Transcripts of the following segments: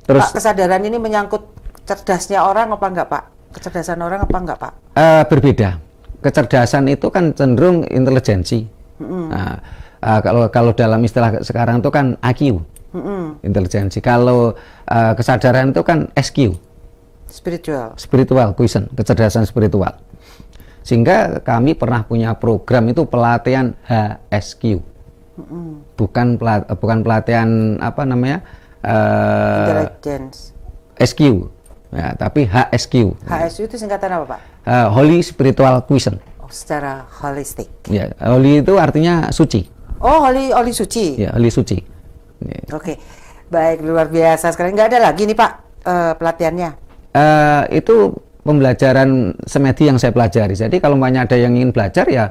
Terus Pak, kesadaran ini menyangkut cerdasnya orang apa enggak, Pak? Kecerdasan orang apa enggak, Pak? berbeda. Kecerdasan itu kan cenderung intelijensi. Nah, kalau dalam istilah sekarang itu kan IQ, intelijensi. Kalau kesadaran itu kan SQ, spiritual quotient, kecerdasan spiritual. Sehingga kami pernah punya program itu pelatihan HSQ, bukan pelatihan apa namanya Intelligence. SQ, ya, tapi HSQ. HSU itu singkatan apa, Pak? Holy Spiritual Quotient. Oh, secara holistik. Ya, holy itu artinya suci. Oh, holy suci. Ya, holy suci. Ya. Oke, baik, luar biasa. Sekarang nggak ada lagi nih, Pak, pelatihannya. Itu pembelajaran semedi yang saya pelajari. Jadi kalau banyak ada yang ingin belajar ya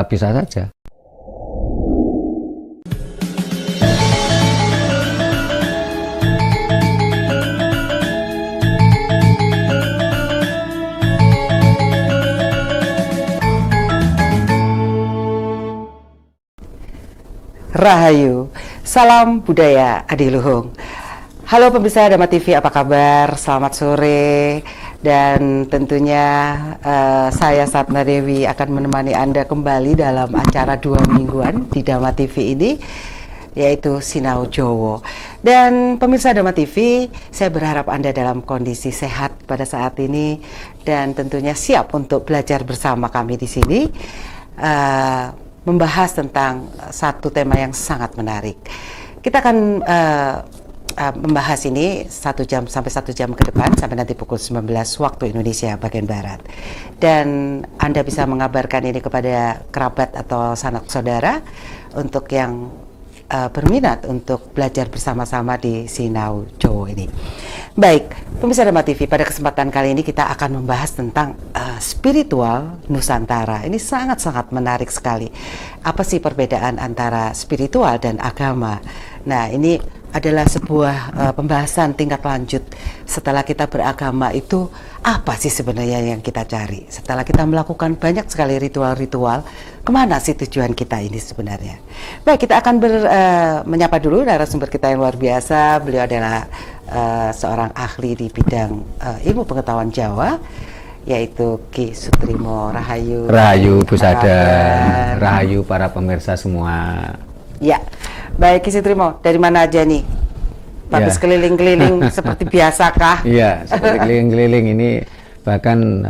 bisa saja. Rahayu, salam budaya adiluhung. Halo pemirsa Dhamma TV, apa kabar? Selamat sore. Dan tentunya saya Satna Dewi akan menemani Anda kembali dalam acara 2 mingguan di Dhamma TV ini, yaitu Sinau Jowo. Dan pemirsa Dhamma TV, saya berharap Anda dalam kondisi sehat pada saat ini dan tentunya siap untuk belajar bersama kami di sini, membahas tentang satu tema yang sangat menarik. Kita akan membahas ini 1 jam sampai 1 jam ke depan, sampai nanti pukul 19 waktu Indonesia bagian Barat. Dan Anda bisa mengabarkan ini kepada kerabat atau sanak saudara untuk yang berminat untuk belajar bersama-sama di Sinau Jowo ini. Baik, pemirsa Dhamma TV, pada kesempatan kali ini kita akan membahas tentang spiritual Nusantara. Ini sangat-sangat menarik sekali. Apa sih perbedaan antara spiritual dan agama? Nah, ini adalah sebuah pembahasan tingkat lanjut. Setelah kita beragama itu, apa sih sebenarnya yang kita cari? Setelah kita melakukan banyak sekali ritual-ritual, kemana sih tujuan kita ini sebenarnya? Baik, kita akan menyapa dulu narasumber kita yang luar biasa. Beliau adalah seorang ahli di bidang ilmu pengetahuan Jawa, yaitu Ki Sutrimo. Rahayu. Rahayu Bu Sada, rahayu para pemirsa semua. Ya, baik Ki Sutrimo, dari mana aja nih? Habis keliling-keliling seperti biasa kah? Iya, seperti keliling-keliling ini, bahkan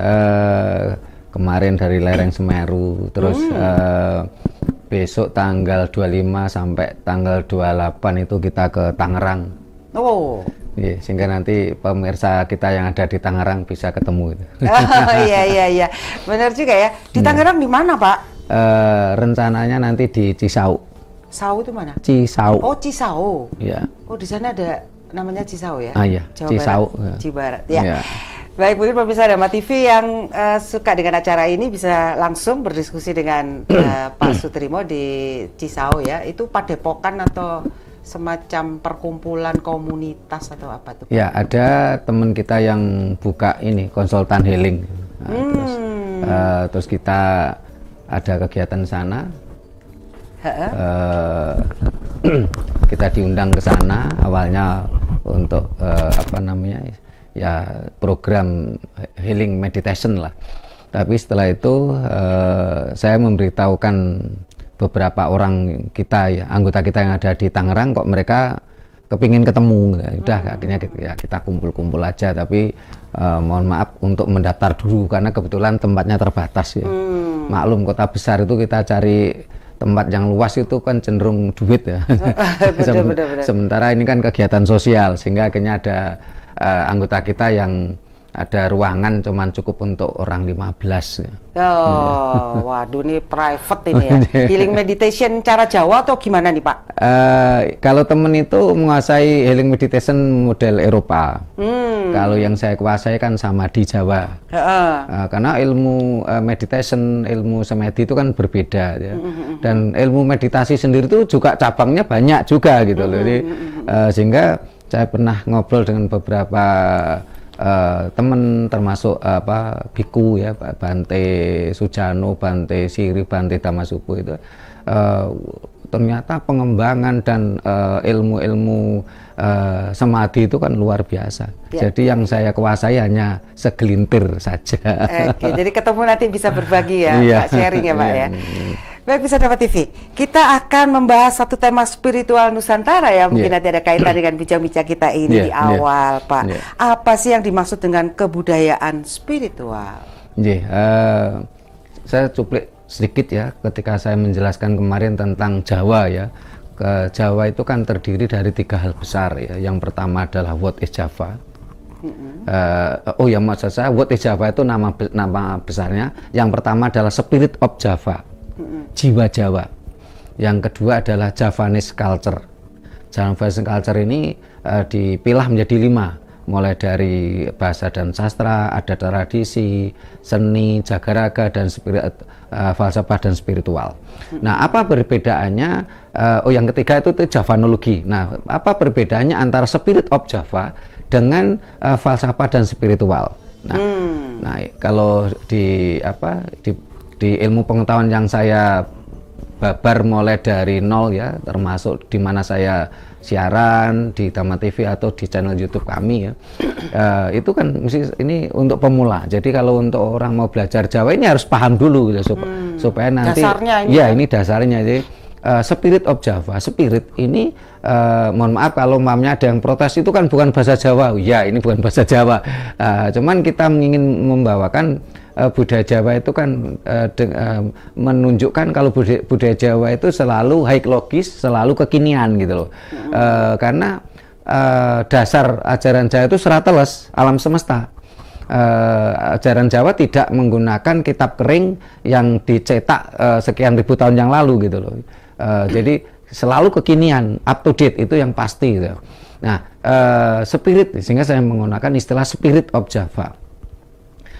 kemarin dari lereng Semeru, terus besok tanggal 25 sampai tanggal 28 itu kita ke Tangerang. Oh. Iya, sehingga nanti pemirsa kita yang ada di Tangerang bisa ketemu. Oh, iya. Benar juga ya. Di Tangerang di mana, Pak? Rencananya nanti di Cisau. Sau itu mana? Cisau. Oh, Cisau. Iya. Oh, di sana ada namanya Cisau ya? Ah iya, Jawa Cisau. Barat. Cibarat. Ya. Iya. Baik, mungkin pemirsa Dhamma TV yang suka dengan acara ini bisa langsung berdiskusi dengan Pak Sutrimo di Cisau ya. Itu padepokan atau semacam perkumpulan komunitas atau apa tuh? Ya, ada teman kita yang buka ini konsultan healing. Nah, terus kita ada kegiatan sana. Kita diundang ke sana awalnya untuk apa namanya ya, program healing meditation lah. Tapi setelah itu saya memberitahukan beberapa orang kita ya, anggota kita yang ada di Tangerang, kok mereka kepingin ketemu. Udah akhirnya ya kita kumpul-kumpul aja, tapi mohon maaf untuk mendaftar dulu karena kebetulan tempatnya terbatas ya. Maklum kota besar itu kita cari tempat yang luas itu kan cenderung duit ya. Benar. Sementara ini kan kegiatan sosial, sehingga akhirnya ada anggota kita yang ada ruangan cuman cukup untuk orang 15 ya. Oh, waduh, ini private ini ya. Healing meditation cara Jawa atau gimana nih, Pak? Kalau temen itu menguasai healing meditation model Eropa. Kalau yang saya kuasai kan sama di Jawa. Karena ilmu meditation, ilmu semedi itu kan berbeda ya. Dan ilmu meditasi sendiri itu juga cabangnya banyak juga gitu loh. Jadi sehingga saya pernah ngobrol dengan beberapa teman, termasuk biku ya, Bante Sujano, Bante Siri, Bante Damasupo itu ternyata pengembangan dan ilmu-ilmu samadhi itu kan luar biasa. Ya. Jadi yang saya kuasai hanya segelintir saja. Oke, jadi ketemu nanti bisa berbagi ya, Iya. Pak, sharing ya Pak Iya. ya. Baik, bisa dapat TV. Kita akan membahas satu tema spiritual Nusantara ya, mungkin Iya. nanti ada kaitan dengan bincang-bincang kita ini Iya, di awal, iya. Pak. Iya. Apa sih yang dimaksud dengan kebudayaan spiritual? Saya cuplik sedikit ya ketika saya menjelaskan kemarin tentang Jawa ya. Jawa itu kan terdiri dari 3 hal besar ya. Yang pertama adalah What is Java. Maksud saya What is Java itu nama besarnya. Yang pertama adalah Spirit of Java, jiwa Jawa. Yang kedua adalah Javanese Culture. Javanese Culture ini dipilah menjadi 5, mulai dari bahasa dan sastra, ada tradisi, seni, jagaraga, dan falsafah dan spiritual. Nah, apa perbedaannya? Yang ketiga itu Javanologi. Nah, apa perbedaannya antara Spirit of Java dengan falsafah dan spiritual? Nah, kalau di ilmu pengetahuan yang saya babar mulai dari nol ya, termasuk di mana saya siaran di Dhamma TV atau di channel YouTube kami ya, itu kan mesti ini untuk pemula. Jadi kalau untuk orang mau belajar Jawa ini harus paham dulu gitu, supaya nanti dasarnya ini ya ini dasarnya. Jadi Spirit of Java, spirit ini mohon maaf kalau mamnya ada yang protes, itu kan bukan bahasa Jawa. Ya, ini bukan bahasa Jawa. Cuman kita ingin membawakan budaya Jawa itu kan menunjukkan kalau budaya Jawa itu selalu high logis, selalu kekinian gitu loh. Karena dasar ajaran Jawa itu serateles, alam semesta. Ajaran Jawa tidak menggunakan kitab kering yang dicetak sekian ribu tahun yang lalu gitu loh. Jadi selalu kekinian, up to date, itu yang pasti gitu. Nah, spirit, sehingga saya menggunakan istilah Spirit of Java.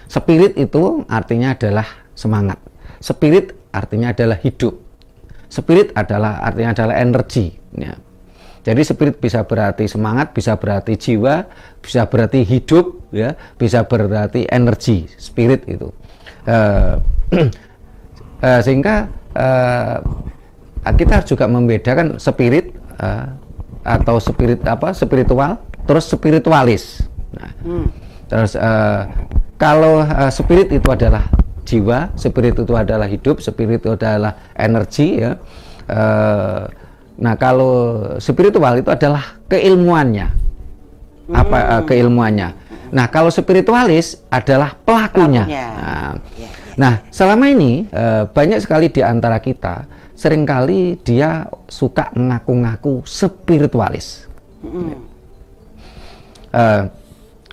Spirit itu artinya adalah semangat. Spirit artinya adalah hidup. Spirit artinya adalah energi. Ya. Jadi spirit bisa berarti semangat, bisa berarti jiwa, bisa berarti hidup, ya, bisa berarti energi. Spirit itu. Sehingga kita juga membedakan spirit atau spiritual, terus spiritualis. Nah, terus kalau spirit itu adalah jiwa, spirit itu adalah hidup, spirit itu adalah energi ya. Nah, kalau spiritual itu adalah keilmuannya. Keilmuannya. Nah, kalau spiritualis adalah pelakunya. Nah, selama ini banyak sekali di antara kita seringkali dia suka mengaku-ngaku spiritualis.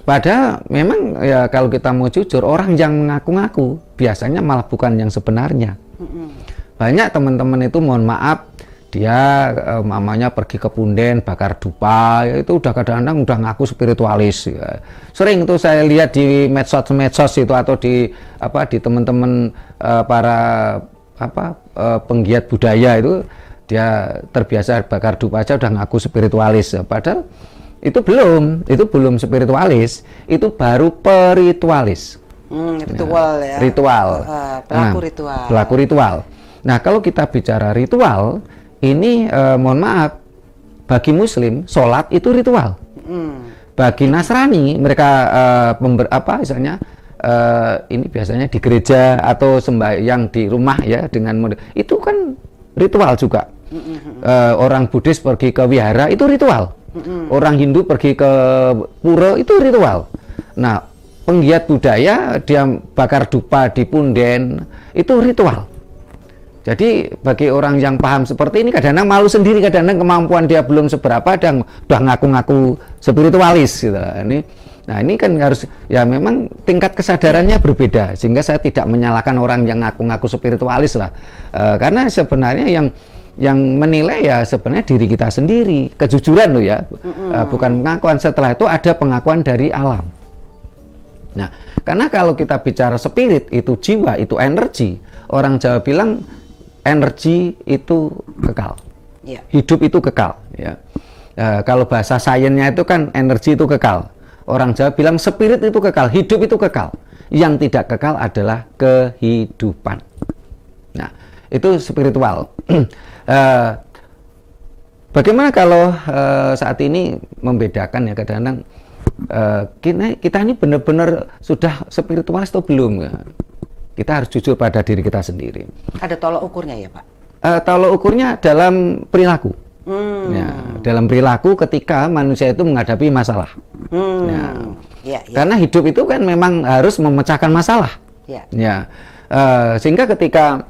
Padahal memang ya kalau kita mau jujur, orang yang mengaku-ngaku biasanya malah bukan yang sebenarnya. Banyak teman-teman itu mohon maaf, dia mamanya pergi ke punden bakar dupa, ya itu udah kadang-kadang udah ngaku spiritualis. Ya. Sering tuh saya lihat di medsos itu atau di teman-teman para penggiat budaya itu, dia terbiasa bakar dupa aja udah ngaku spiritualis. Padahal itu belum spiritualis, itu baru peritualis. Ritual ya. Ritual. Pelaku ritual. Nah, kalau kita bicara ritual, ini mohon maaf, bagi Muslim sholat itu ritual. Bagi Nasrani mereka ini biasanya di gereja atau sembahyang di rumah ya dengan itu kan ritual juga. Orang Buddhis pergi ke wihara itu ritual. Orang Hindu pergi ke pura itu ritual. Nah, penggiat budaya dia bakar dupa di punden itu ritual. Jadi bagi orang yang paham seperti ini kadang-kadang malu sendiri, kadang-kadang kemampuan dia belum seberapa dan udah ngaku-ngaku spiritualis gitu. Nah, ini kan harus ya memang tingkat kesadarannya berbeda, sehingga saya tidak menyalahkan orang yang ngaku-ngaku spiritualis lah. Karena sebenarnya yang menilai ya sebenarnya diri kita sendiri, kejujuran loh ya, bukan pengakuan. Setelah itu ada pengakuan dari alam. Nah, karena kalau kita bicara spirit itu jiwa, itu energi, orang Jawa bilang energi itu kekal, hidup itu kekal. Ya. Kalau bahasa sainsnya itu kan energi itu kekal. Orang Jawa bilang spirit itu kekal, hidup itu kekal. Yang tidak kekal adalah kehidupan. Nah, itu spiritual. Bagaimana kalau saat ini membedakan ya, kadang-kadang kita ini benar-benar sudah spiritual atau belum ya? Kita harus jujur pada diri kita sendiri. Ada tolok ukurnya ya Pak? Tolok ukurnya dalam perilaku. Ya, dalam perilaku ketika manusia itu menghadapi masalah. Karena hidup itu kan memang harus memecahkan masalah. Sehingga ketika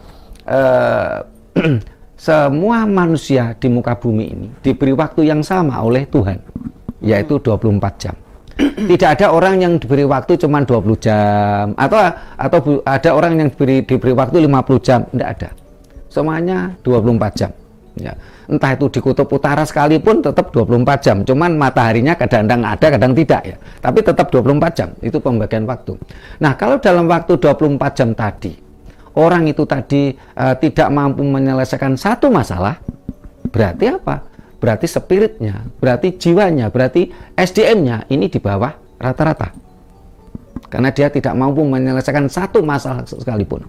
semua manusia di muka bumi ini diberi waktu yang sama oleh Tuhan, yaitu 24 jam. Tidak ada orang yang diberi waktu cuma 20 jam atau ada orang yang diberi waktu 50 jam, tidak ada. Semuanya 24 jam. Ya. Entah itu di kutub utara sekalipun tetap 24 jam. Cuman mataharinya kadang-kadang ada, kadang tidak ya. Tapi tetap 24 jam. Itu pembagian waktu. Nah, kalau dalam waktu 24 jam tadi, orang itu tadi tidak mampu menyelesaikan satu masalah, berarti apa? Berarti spiritnya, berarti jiwanya, berarti SDM-nya ini di bawah rata-rata. Karena dia tidak mampu menyelesaikan satu masalah sekalipun.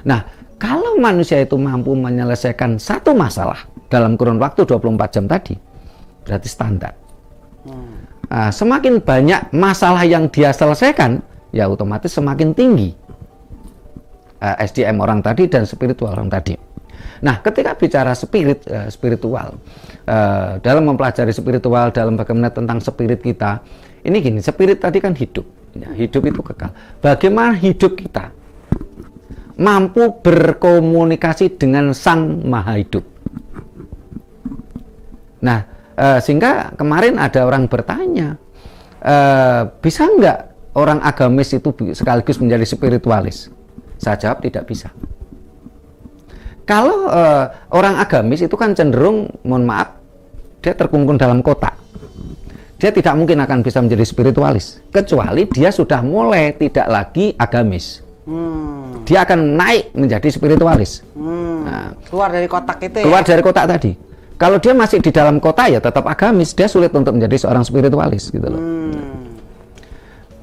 Nah, kalau manusia itu mampu menyelesaikan satu masalah dalam kurun waktu 24 jam tadi, berarti standar. Semakin banyak masalah yang dia selesaikan, ya otomatis semakin tinggi SDM orang tadi dan spiritual orang tadi. Nah, ketika bicara spiritual, dalam mempelajari spiritual, dalam bagaimana tentang spirit kita, ini gini, spirit tadi kan hidup. Ya, hidup itu kekal. Bagaimana hidup kita mampu berkomunikasi dengan Sang Maha Hidup. Nah, sehingga kemarin ada orang bertanya, bisa nggak orang agamis itu sekaligus menjadi spiritualis? Saya jawab tidak bisa. Kalau orang agamis itu kan cenderung, mohon maaf, dia terkungkung dalam kotak. Dia tidak mungkin akan bisa menjadi spiritualis, kecuali dia sudah mulai tidak lagi agamis. Dia akan naik menjadi spiritualis. Nah, keluar dari kotak itu keluar dari kotak tadi. Kalau dia masih di dalam kotak ya tetap agamis, dia sulit untuk menjadi seorang spiritualis gitu loh.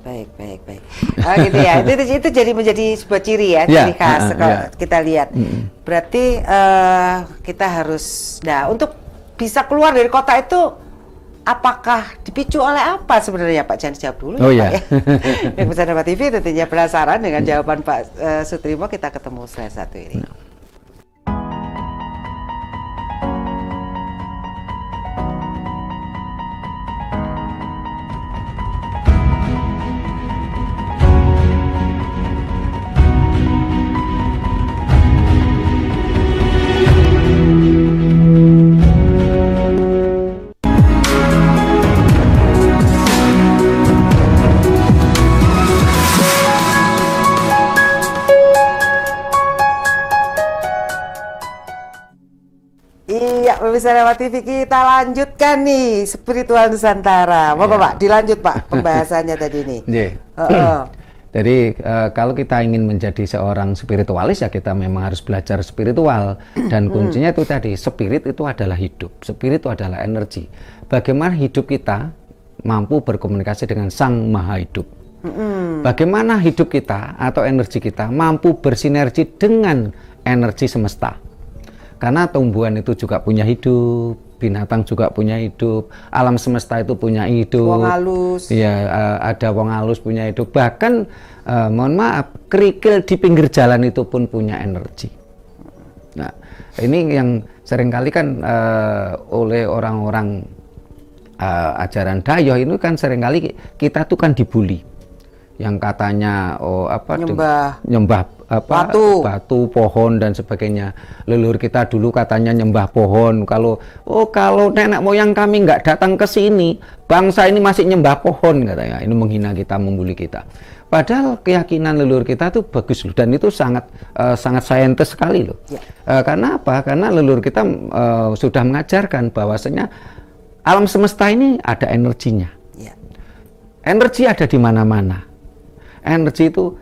Baik. Gitu ya. Itu jadi menjadi sebuah ciri ya, ciri khas kalau kita lihat. Berarti kita harus, untuk bisa keluar dari kotak itu, apakah dipicu oleh apa sebenarnya Pak? Jangan jawab dulu ya, Pak, ya. Yang Pemirsa Nova TV tentunya penasaran dengan jawaban Pak Sutrimo. Kita ketemu slide 1 ini. Pemirsa Nova TV, kita lanjutkan nih spiritual Nusantara. Moga Pak, dilanjut Pak pembahasannya tadi nih. Jadi kalau kita ingin menjadi seorang spiritualis ya kita memang harus belajar spiritual, dan kuncinya itu tadi, spirit itu adalah hidup, spirit itu adalah energi. Bagaimana hidup kita mampu berkomunikasi dengan Sang Maha Hidup. Bagaimana hidup kita atau energi kita mampu bersinergi dengan energi semesta. Karena tumbuhan itu juga punya hidup, binatang juga punya hidup, alam semesta itu punya hidup. Wong halus. Iya, ada wong halus punya hidup. Bahkan, mohon maaf, kerikil di pinggir jalan itu pun punya energi. Nah, ini yang seringkali kan oleh orang-orang ajaran Dayoh ini kan seringkali kita tuh kan dibully. Yang katanya nyembah batu, pohon dan sebagainya. Leluhur kita dulu katanya nyembah pohon. Kalau nenek moyang kami nggak datang ke sini, bangsa ini masih nyembah pohon katanya. Ini menghina kita, membuli kita. Padahal keyakinan leluhur kita itu bagus loh, dan itu sangat saintis sekali loh. Karena apa? Karena leluhur kita sudah mengajarkan bahwasanya alam semesta ini ada energinya. Energi ada di mana-mana. Energi itu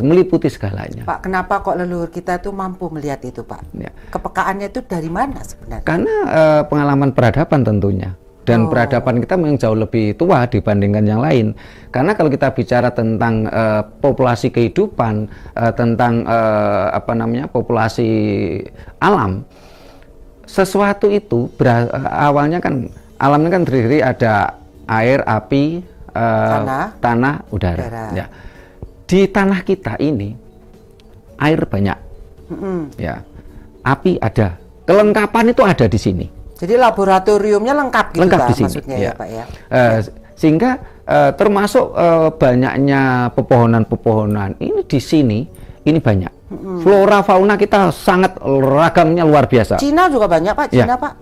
meliputi segalanya. Pak, kenapa kok leluhur kita tuh mampu melihat itu, Pak? Kepekaannya itu dari mana sebenarnya? Karena pengalaman peradaban tentunya. Dan peradaban kita memang jauh lebih tua dibandingkan yang lain. Karena kalau kita bicara tentang populasi kehidupan, tentang populasi alam, sesuatu itu awalnya kan alamnya kan terdiri ada air, api, tanah, udara. Ya. Di tanah kita ini air banyak, ya, api ada, kelengkapan itu ada di sini. Jadi laboratoriumnya lengkap gitu, lengkap Pak, di sini, maksudnya ya, ya Pak ya. Sehingga termasuk banyaknya pepohonan-pepohonan ini di sini ini banyak. Flora fauna kita sangat ragamnya luar biasa. Cina juga banyak Pak, Cina ya. Pak.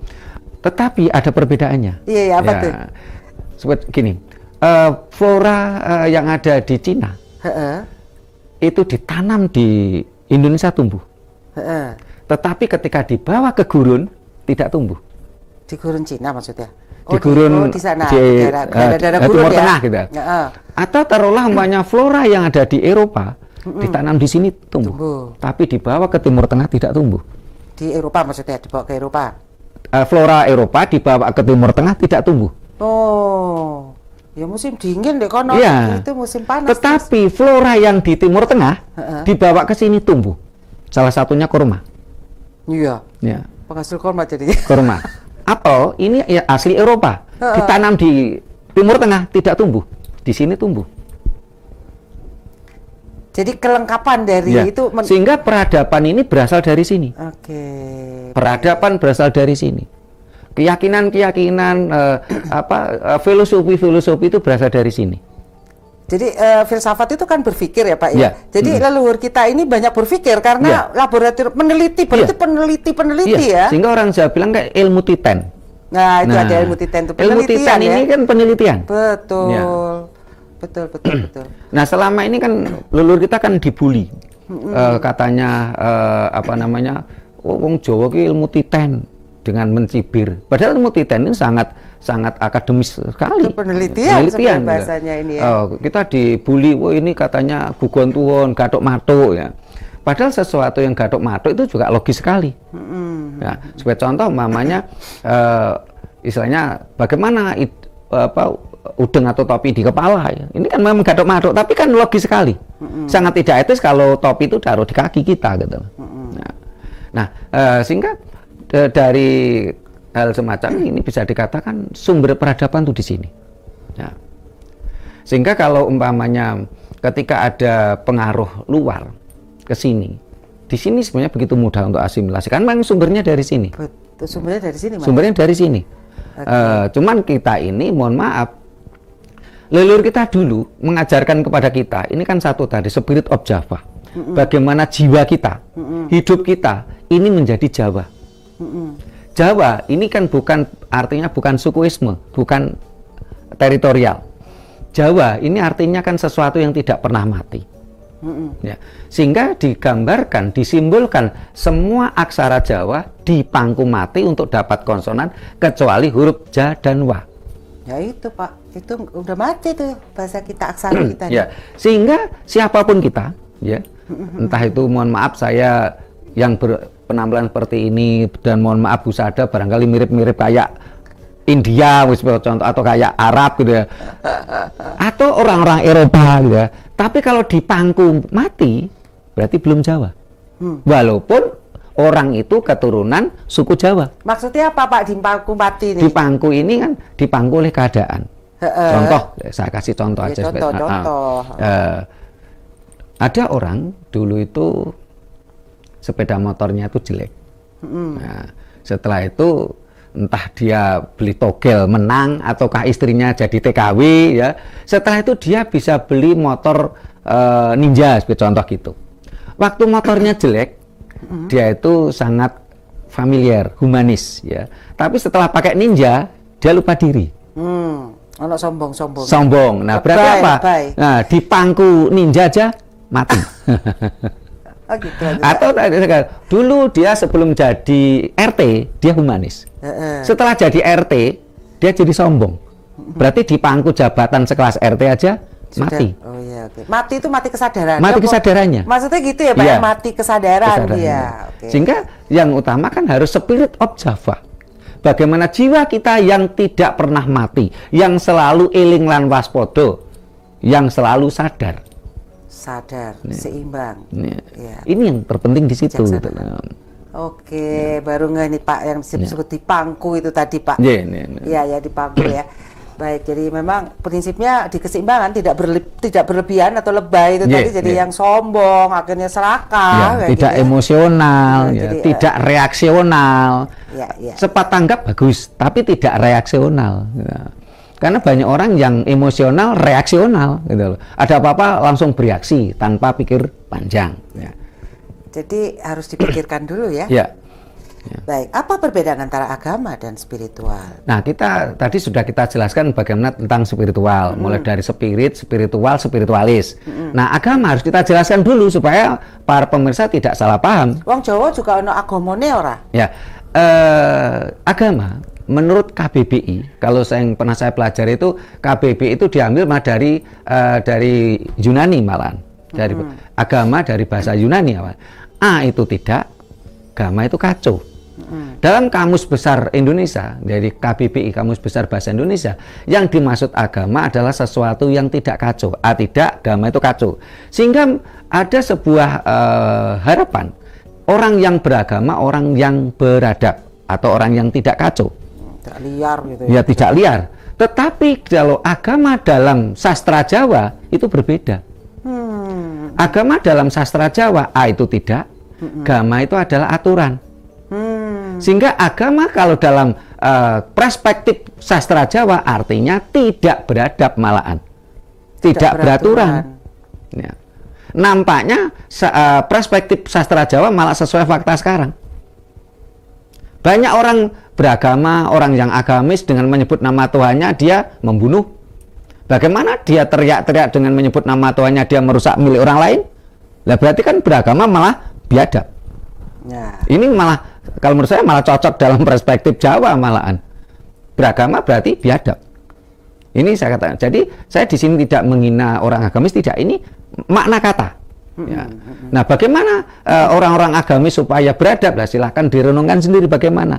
Tetapi ada perbedaannya. Iya, apa tuh? Seperti gini, flora yang ada di Cina itu ditanam di Indonesia tumbuh. Tetapi ketika dibawa ke gurun tidak tumbuh. Di gurun Cina maksudnya? Di gurun di sana, di daerah gurun Timur ya? Tengah gitu. Atau taruhlah umpamanya flora yang ada di Eropa ditanam di sini tumbuh. Tapi dibawa ke Timur Tengah tidak tumbuh. Di Eropa maksudnya, dibawa ke Eropa? Flora Eropa dibawa ke Timur Tengah tidak tumbuh. Oh, ya musim dingin deh kono, ya. Itu musim panas. Tetapi flora yang di Timur Tengah dibawa ke sini tumbuh. Salah satunya kurma. Iya. Ya. Penghasil kurma jadinya. Kurma. Apel ini ya asli Eropa, ditanam di Timur Tengah tidak tumbuh, di sini tumbuh. Jadi kelengkapan dari itu sehingga peradaban ini berasal dari sini. Oke. Peradaban berasal dari sini. Keyakinan-keyakinan filosofi-filosofi itu berasal dari sini. Jadi filsafat itu kan berpikir ya Pak ya. Ya. Jadi leluhur kita ini banyak berpikir karena laboratorium meneliti, berarti peneliti ya. Sehingga orang Jawa bilang kayak ilmu titen. Nah, itu ada ilmu titen itu ilmu titen ya? ini kan penelitian. Betul. Ya. Betul. Nah, selama ini kan leluhur kita kan dibully. Katanya wong Jawa ki ilmu titen dengan mencibir. Padahal ilmu titen ini sangat akademis sekali. Penelitian bahasanya ini ya. Kita dibully, ini katanya gugon tuhun, gathuk mathuk ya. Padahal sesuatu yang gathuk mathuk itu juga logis sekali. Ya, sebagai contoh mamanya istilahnya bagaimana udeng atau topi di kepala ya. Ini kan memang gathuk mathuk, tapi kan logis sekali. Sangat tidak etis kalau topi itu taruh di kaki kita gitu. Sehingga dari hal semacam ini bisa dikatakan sumber peradaban itu di sini. Ya. Sehingga kalau umpamanya ketika ada pengaruh luar ke sini, di sini sebenarnya begitu mudah untuk asimilasi. Kan memang sumbernya dari sini. Betul, sumbernya dari sini. Sumbernya dari sini. Cuman kita ini, mohon maaf, leluhur kita dulu mengajarkan kepada kita, ini kan satu tadi, spirit of Java. Bagaimana jiwa kita, hidup kita, ini menjadi Jawa. Jawa ini kan artinya bukan sukuisme, bukan teritorial. Jawa ini artinya kan sesuatu yang tidak pernah mati. Ya. Sehingga digambarkan, disimbolkan semua aksara Jawa dipangku mati untuk dapat konsonan kecuali huruf Ja dan Wa. Ya itu Pak, itu udah mati tuh bahasa kita, aksara kita. Ya. Sehingga siapapun kita, ya, entah itu mohon maaf saya yang penampilan seperti ini, dan mohon maaf Bu Sada barangkali mirip-mirip kayak India contoh, atau kayak Arab gitu ya, atau orang-orang Eropa gitu ya. Tapi kalau dipangku mati berarti belum Jawa, walaupun orang itu keturunan suku Jawa. Maksudnya apa Pak dipangku mati nih? Dipangku ini kan dipangku oleh keadaan. Contoh, saya kasih contoh aja. Contoh. Ada orang dulu itu sepeda motornya itu jelek. Nah, setelah itu entah dia beli togel menang ataukah istrinya jadi TKW ya. Setelah itu dia bisa beli motor Ninja sebagai contoh gitu. Waktu motornya jelek, dia itu sangat familiar, humanis ya. Tapi setelah pakai Ninja, dia lupa diri. Anak sombong. Sombong. Nah, berarti apa? Nah, di pangku Ninja aja mati. Oh gitu. Atau dulu dia sebelum jadi RT dia humanis. Setelah jadi RT dia jadi sombong. Berarti di pangku jabatan sekelas RT aja mati. Oh iya, oke. Mati itu mati kesadaran. Mati kesadarannya. Maksudnya gitu ya Pak, ya? Mati kesadaran dia. Okay. Sehingga yang utama kan harus spirit of Java. Bagaimana jiwa kita yang tidak pernah mati, yang selalu eling lan waspodo, yang selalu sadar. Seimbang. Ya. Ini yang terpenting di situ. Oke, baru nggak nih Pak yang disebut di pangku itu tadi Pak. Iya, ya di pangku ya. Baik, jadi memang prinsipnya di keseimbangan tidak berlebihan atau lebay itu tadi jadi yang sombong, akhirnya serakah, tidak gitu emosional, jadi, tidak reaksional. Cepat tanggap bagus, tapi tidak reaksional. Karena banyak orang yang emosional, reaksional, gitu loh. Ada apa-apa langsung bereaksi tanpa pikir panjang. Jadi harus dipikirkan dulu ya. Baik, apa perbedaan antara agama dan spiritual? Nah, tadi sudah kita jelaskan bagaimana tentang spiritual, mulai dari spiritual, spiritualis. Nah, agama harus kita jelaskan dulu supaya para pemirsa tidak salah paham. Wong Jawa juga ono agamane ora? Ya, agama menurut KBBI, kalau yang pernah saya pelajari itu KBBI itu diambil dari Yunani malahan. Dari agama dari bahasa Yunani awal. Itu tidak, agama itu kacau. Dalam Kamus Besar Indonesia, dari KBBI Kamus Besar Bahasa Indonesia, yang dimaksud agama adalah sesuatu yang tidak kacau. Tidak, agama itu kacau. Sehingga ada sebuah harapan orang yang beragama, orang yang beradab atau orang yang tidak kacau. Tidak liar gitu ya. Tidak liar. Tetapi kalau agama dalam sastra Jawa itu berbeda. Agama dalam sastra Jawa itu tidak, agama itu adalah aturan. Sehingga agama kalau dalam perspektif sastra Jawa artinya tidak beradab malahan, tidak beraturan. Ya. Nampaknya perspektif sastra Jawa malah sesuai fakta sekarang. Banyak orang beragama, orang yang agamis dengan menyebut nama Tuhannya dia membunuh. Bagaimana dia teriak-teriak dengan menyebut nama Tuhannya dia merusak milik orang lain? Lah berarti kan beragama malah biadab. Ini malah kalau menurut saya malah cocok dalam perspektif Jawa malahan. Beragama berarti biadab. Ini saya katakan. Jadi saya di sini tidak menghina orang agamis, tidak. Ini makna kata. Ya. Nah, bagaimana orang-orang agamis supaya beradab? Lah silahkan direnungkan sendiri bagaimana.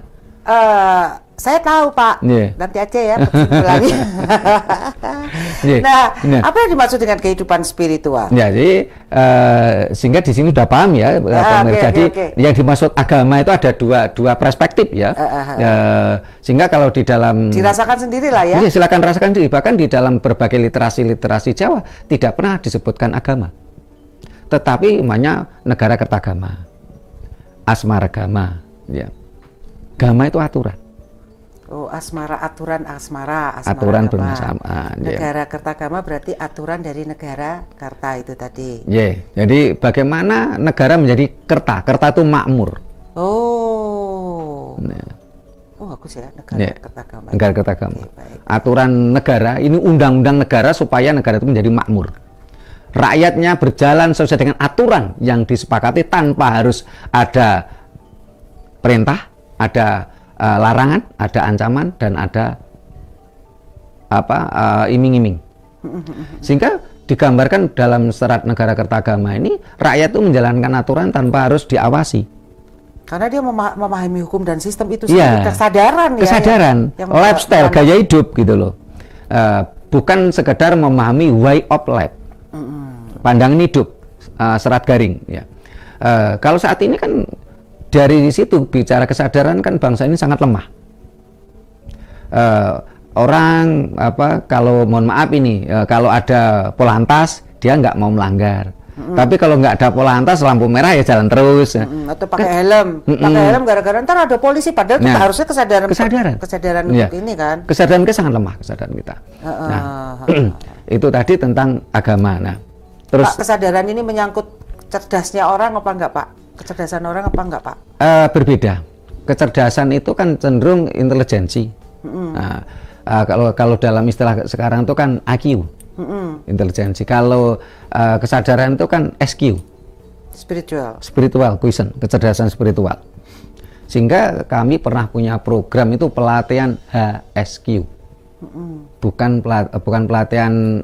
Saya tahu Pak, nanti aja ya lagi. Nah, apa yang dimaksud dengan kehidupan spiritual? Jadi sehingga di sini sudah paham ya, jadi yang dimaksud agama itu ada dua perspektif ya. Sehingga kalau di dalam dirasakan sendiri lah ya. Silakan rasakan sendiri. Bahkan di dalam berbagai literasi Jawa tidak pernah disebutkan agama, tetapi namanya negara kertagama, asmaragama. Ya, agama itu aturan. Aturan bersamaan. Negara kertagama berarti aturan dari negara Karta itu tadi. Jadi bagaimana negara menjadi kerta? Kerta itu makmur. Bagus ya, negara kertagama. Negara kertagama. Aturan negara, ini undang-undang negara supaya negara itu menjadi makmur. Rakyatnya berjalan sesuai dengan aturan yang disepakati tanpa harus ada perintah, ada larangan, ada ancaman, dan ada iming-iming. Sehingga digambarkan dalam serat negara kertagama ini rakyat itu menjalankan aturan tanpa harus diawasi. Karena dia memahami hukum dan sistem itu sendiri, kesadaran, yang lifestyle, gaya hidup gitu loh. Bukan sekedar memahami way of life, pandangan hidup, serat garing. Ya. Kalau saat ini kan dari situ bicara kesadaran kan bangsa ini sangat lemah. Orang kalau mohon maaf ini kalau ada polantas dia nggak mau melanggar. Tapi kalau nggak ada polantas lampu merah ya jalan terus. Atau pakai helm, gara-gara ntar ada polisi. Padahal kita harusnya kesadaran untuk ini kan. Kesadaran kita sangat lemah, kesadaran kita. Itu tadi tentang agama. Nah, terus Pak, kesadaran ini menyangkut cerdasnya orang apa enggak Pak? Kecerdasan orang apa enggak Pak? Berbeda. Kecerdasan itu kan cenderung intelijensi. Kalau dalam istilah sekarang itu kan IQ, intelijensi. Kalau kesadaran itu kan SQ, spiritual quotient, kecerdasan spiritual. Sehingga kami pernah punya program itu pelatihan HSQ, bukan pelatihan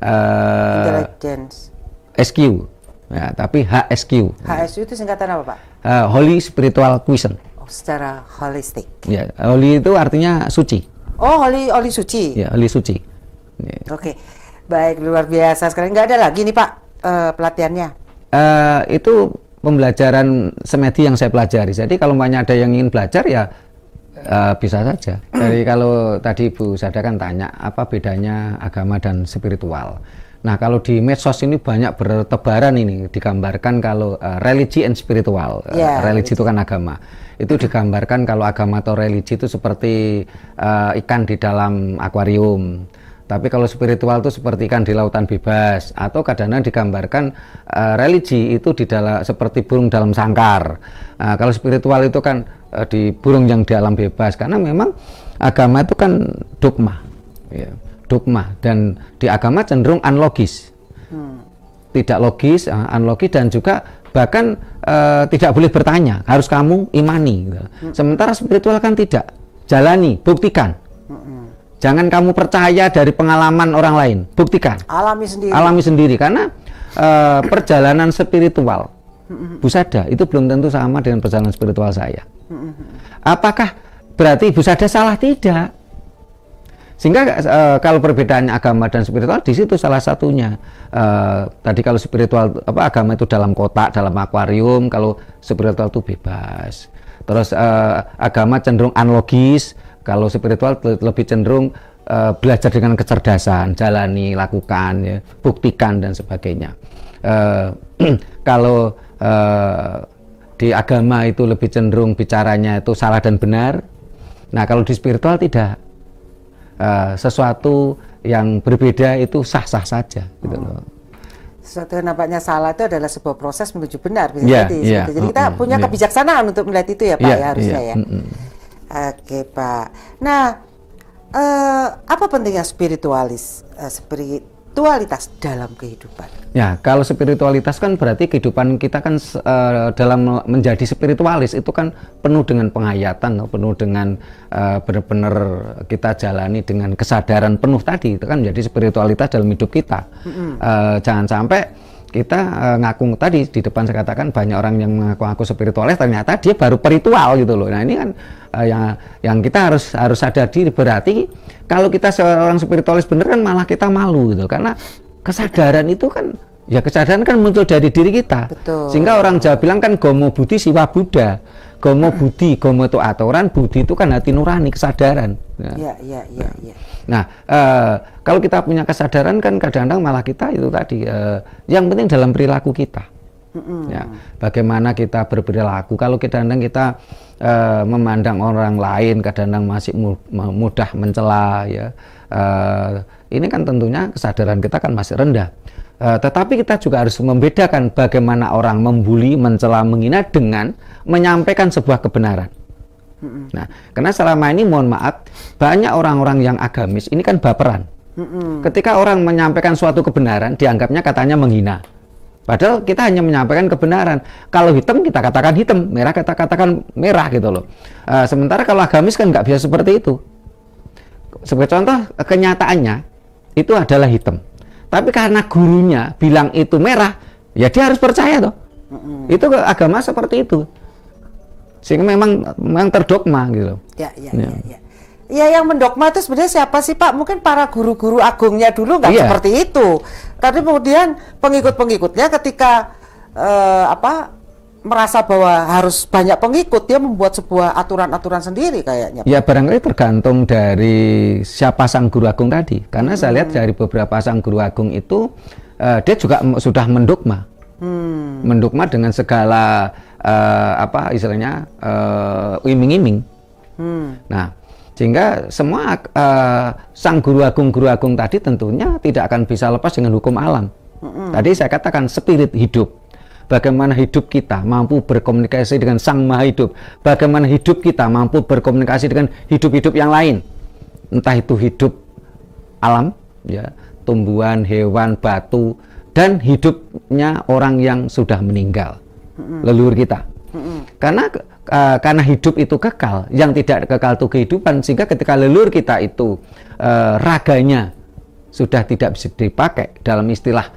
intelligence SQ. Ya, tapi HSQ. HSQ itu singkatan apa Pak? Holy Spiritual Quotient. Secara holistik. Ya, holy itu artinya suci. Holy suci. Ya, holy suci. Oke, baik, luar biasa. Sekarang nggak ada lagi nih Pak pelatihannya. Itu pembelajaran semedi yang saya pelajari. Jadi kalau banyak ada yang ingin belajar ya bisa saja. Jadi kalau tadi Bu Sada kan tanya apa bedanya agama dan spiritual. Nah kalau di medsos ini banyak bertebaran ini digambarkan kalau religi and spiritual. Religi itu kan agama. Itu digambarkan kalau agama atau religi itu seperti ikan di dalam akuarium. Tapi kalau spiritual itu seperti ikan di lautan bebas, atau kadang-kadang digambarkan religi itu di dalam seperti burung dalam sangkar. Kalau spiritual itu kan di burung yang di alam bebas, karena memang agama itu kan dogma, ya, dogma, dan di agama cenderung unlogis, tidak logis, unlogis, dan juga bahkan tidak boleh bertanya, harus kamu imani. Gitu. Sementara spiritual kan tidak, jalani, buktikan. Jangan kamu percaya dari pengalaman orang lain, buktikan. Alami sendiri. Alami sendiri, karena perjalanan spiritual Bu Sada itu belum tentu sama dengan perjalanan spiritual saya. Apakah berarti Bu Sada salah? Tidak. Sehingga kalau perbedaannya agama dan spiritual di situ salah satunya. Tadi kalau spiritual agama itu dalam kotak, dalam akuarium, kalau spiritual itu bebas. Terus agama cenderung unlogis. Kalau spiritual lebih cenderung belajar dengan kecerdasan, jalani, lakukan, ya, buktikan dan sebagainya. Kalau di agama itu lebih cenderung bicaranya itu salah dan benar. Nah kalau di spiritual tidak, sesuatu yang berbeda itu sah-sah saja, gitu loh. Sesuatu yang nampaknya salah itu adalah sebuah proses menuju benar, bisa jadi. Jadi kita punya kebijaksanaan untuk melihat itu ya Pak, ya harusnya ya. Oke Pak. Nah, apa pentingnya spiritualitas dalam kehidupan? Ya, kalau spiritualitas kan berarti kehidupan kita kan dalam menjadi spiritualis itu kan penuh dengan penghayatan, penuh dengan benar-benar kita jalani dengan kesadaran penuh tadi. Itu kan menjadi spiritualitas dalam hidup kita. Jangan sampai kita ngaku tadi di depan saya katakan banyak orang yang mengaku-ngaku spiritualis ternyata dia baru peritual gitu loh. Nah ini kan yang kita harus sadar diri, berarti kalau kita seorang spiritualis bener kan malah kita malu gitu, karena kesadaran itu kan ya kesadaran kan muncul dari diri kita. Betul. Sehingga orang Jawa bilang kan gomo budi siwa Buddha. Gomo budi, gomo itu aturan, budi itu kan hati nurani, kesadaran. Iya. Nah, kalau kita punya kesadaran kan kadang-kadang malah kita itu tadi yang penting dalam perilaku kita. Ya, bagaimana kita berperilaku. Kalau kadang-kadang kita memandang orang lain kadang-kadang masih mudah mencela, ya, ini kan tentunya kesadaran kita kan masih rendah. Tetapi kita juga harus membedakan bagaimana orang membuli, mencela, menghina dengan menyampaikan sebuah kebenaran. Nah, karena selama ini mohon maaf banyak orang-orang yang agamis ini kan baperan. Ketika orang menyampaikan suatu kebenaran dianggapnya katanya menghina. Padahal kita hanya menyampaikan kebenaran. Kalau hitam kita katakan hitam, merah kita katakan merah gitu loh. Sementara kalau agamis kan nggak bisa seperti itu. Sebagai contoh kenyataannya itu adalah hitam. Tapi karena gurunya bilang itu merah, ya dia harus percaya toh. Itu agama seperti itu. Sehingga memang terdogma gitu. Ya. Ya yang mendogma itu sebenarnya siapa sih Pak? Mungkin para guru-guru agungnya dulu nggak seperti itu. Tapi kemudian pengikut-pengikutnya ketika merasa bahwa harus banyak pengikut, dia membuat sebuah aturan-aturan sendiri kayaknya. Ya barangkali tergantung dari siapa sang guru agung tadi. Karena saya lihat dari beberapa sang guru agung itu dia juga sudah mendogma. Mendogma dengan segala istilahnya iming-iming. Nah, sehingga semua sang guru agung tadi tentunya tidak akan bisa lepas dengan hukum alam. Tadi saya katakan spirit hidup. Bagaimana hidup kita mampu berkomunikasi dengan Sang Maha Hidup. Bagaimana hidup kita mampu berkomunikasi dengan hidup-hidup yang lain. Entah itu hidup alam, ya, tumbuhan, hewan, batu, dan hidupnya orang yang sudah meninggal, leluhur kita. Karena hidup itu kekal, yang tidak kekal itu kehidupan, sehingga ketika leluhur kita itu raganya sudah tidak bisa dipakai, dalam istilah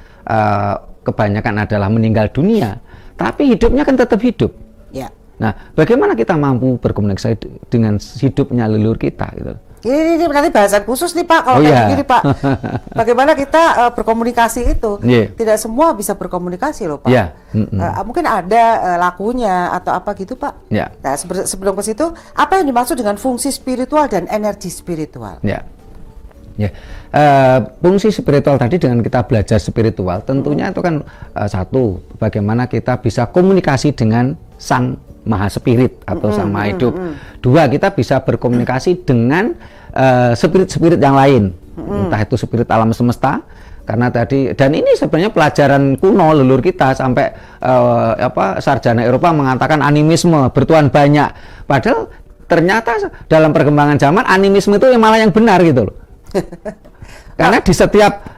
kebanyakan adalah meninggal dunia, tapi hidupnya kan tetap hidup. Ya. Nah, bagaimana kita mampu berkomunikasi dengan hidupnya leluhur kita gitu. Ini nanti bahasan khusus nih Pak, kalau kayak gini Pak. Bagaimana kita berkomunikasi itu? Tidak semua bisa berkomunikasi loh Pak. Mungkin ada lakunya atau apa gitu Pak. Nah, sebelum ke situ, apa yang dimaksud dengan fungsi spiritual dan energi spiritual? Fungsi spiritual tadi, dengan kita belajar spiritual, tentunya itu kan satu, bagaimana kita bisa komunikasi dengan Sang Maha Spirit atau Sang Maha Hidup. Dua, kita bisa berkomunikasi dengan spirit-spirit yang lain, entah itu spirit alam semesta, karena tadi, dan ini sebenarnya pelajaran kuno leluhur kita sampai sarjana Eropa mengatakan animisme, bertuhan banyak, padahal ternyata dalam perkembangan zaman animisme itu malah yang benar gitu loh. Karena di setiap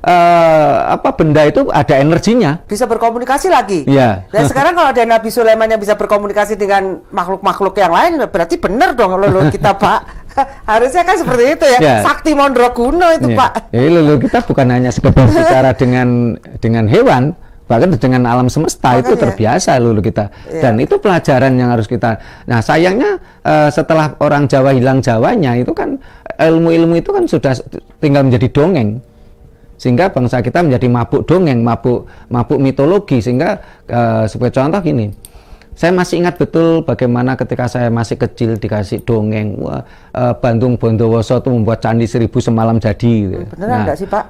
benda itu ada energinya, bisa berkomunikasi lagi. Dan sekarang kalau ada Nabi Sulaiman yang bisa berkomunikasi dengan makhluk-makhluk yang lain, berarti benar dong leluhur kita Pak. Harusnya kan seperti itu ya. Sakti Mondro kuno itu Pak. Leluhur kita bukan hanya sekedar bicara dengan hewan, bahkan dengan alam semesta. Itu terbiasa leluhur kita. Dan itu pelajaran yang harus kita. Nah, sayangnya setelah orang Jawa hilang Jawanya, itu kan ilmu-ilmu itu kan sudah tinggal menjadi dongeng, sehingga bangsa kita menjadi mabuk dongeng, mabuk mitologi. Sehingga sebagai contoh gini, saya masih ingat betul bagaimana ketika saya masih kecil dikasih dongeng, Bandung Bondowoso itu membuat candi 1000 semalam jadi. Beneran enggak sih Pak?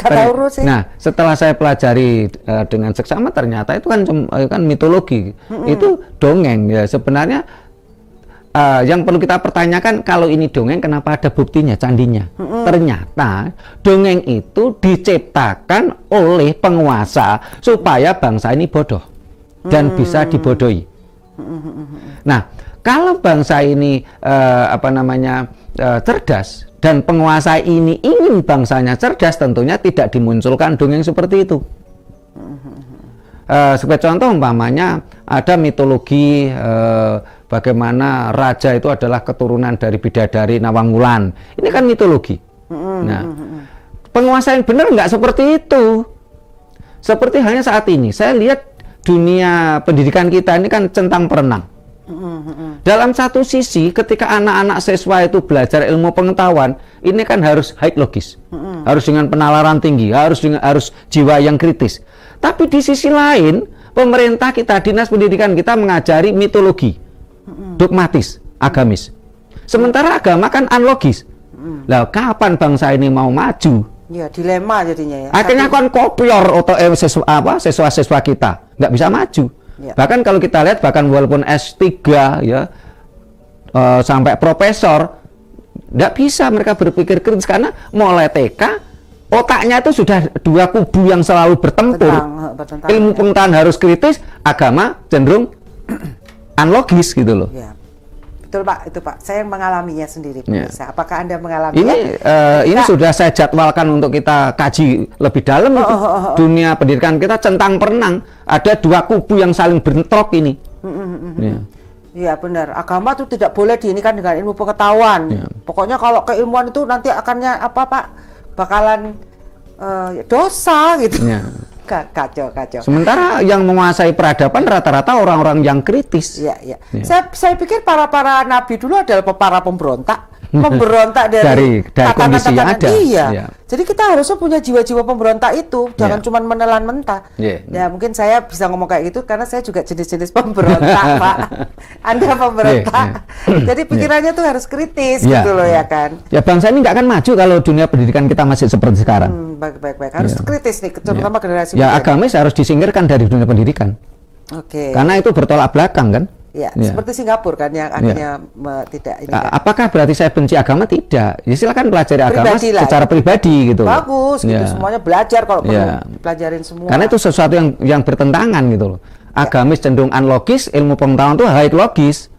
Kata urus sih. Nah, setelah saya pelajari dengan seksama, ternyata itu kan mitologi, itu dongeng ya. Sebenarnya yang perlu kita pertanyakan, kalau ini dongeng, kenapa ada buktinya candinya? Ternyata dongeng itu diciptakan oleh penguasa supaya bangsa ini bodoh dan bisa dibodohi. Nah, kalau bangsa ini cerdas dan penguasa ini ingin bangsanya cerdas, tentunya tidak dimunculkan dongeng seperti itu. Sebagai contoh umpamanya ada mitologi bagaimana raja itu adalah keturunan dari bidadari Nawangwulan. Ini kan mitologi. Nah, penguasa yang benar nggak seperti itu. Seperti halnya saat ini, saya lihat dunia pendidikan kita ini kan centang perenang. Dalam satu sisi, ketika anak-anak siswa itu belajar ilmu pengetahuan, ini kan harus high logis, harus dengan penalaran tinggi, harus jiwa yang kritis. Tapi di sisi lain, pemerintah kita, dinas pendidikan kita mengajari mitologi, dogmatis, agamis. Sementara agama kan unlogis. Lah, kapan bangsa ini mau maju? Ya, dilema jadinya ya. Akhirnya kan kopior atau siswa-siswa kita nggak bisa maju. Bahkan kalau kita lihat, bahkan walaupun S3 ya sampai profesor, nggak bisa mereka berpikir kritis, karena mulai TK otaknya itu sudah dua kubu yang selalu bertempur. Ilmu pengetahuan harus kritis, agama cenderung unlogis gitu loh. Betul Pak, itu Pak. Saya yang mengalaminya sendiri. Apakah Anda mengalaminya? Ini sudah saya jadwalkan untuk kita kaji lebih dalam. Dunia pendidikan kita centang perenang. Ada dua kubu yang saling bentrok ini. Iya benar. Agama itu tidak boleh diinikan dengan ilmu pengetahuan. Pokoknya kalau keilmuan itu nanti akannya apa Pak? Bakalan dosa gitu. Kacau. Sementara yang menguasai peradaban rata-rata orang-orang yang kritis. Saya pikir para nabi dulu adalah para pemberontak, memberontak dari kondisi yang ada. Jadi kita harusnya punya jiwa-jiwa pemberontak itu, jangan cuma menelan mentah. Ya mungkin saya bisa ngomong kayak gitu karena saya juga jenis-jenis pemberontak, Pak. Anda pemberontak. Jadi pikirannya tuh harus kritis gitu loh ya kan. Ya, bangsa ini nggak akan maju kalau dunia pendidikan kita masih seperti sekarang. Baik. Harus kritis nih, terutama generasi muda. Ya, agamis harus disingkirkan dari dunia pendidikan. Karena itu bertolak belakang kan. Seperti Singapura kan yang akhirnya tidak ini kan. Apakah berarti saya benci agama? Tidak. Ya silakan pelajari agama secara pribadi gitu. Bagus gitu, semuanya belajar kalau perlu pelajarin semua. Karena itu sesuatu yang bertentangan gitu loh. Agamis cenderung unlogis, ilmu pengetahuan itu high logis.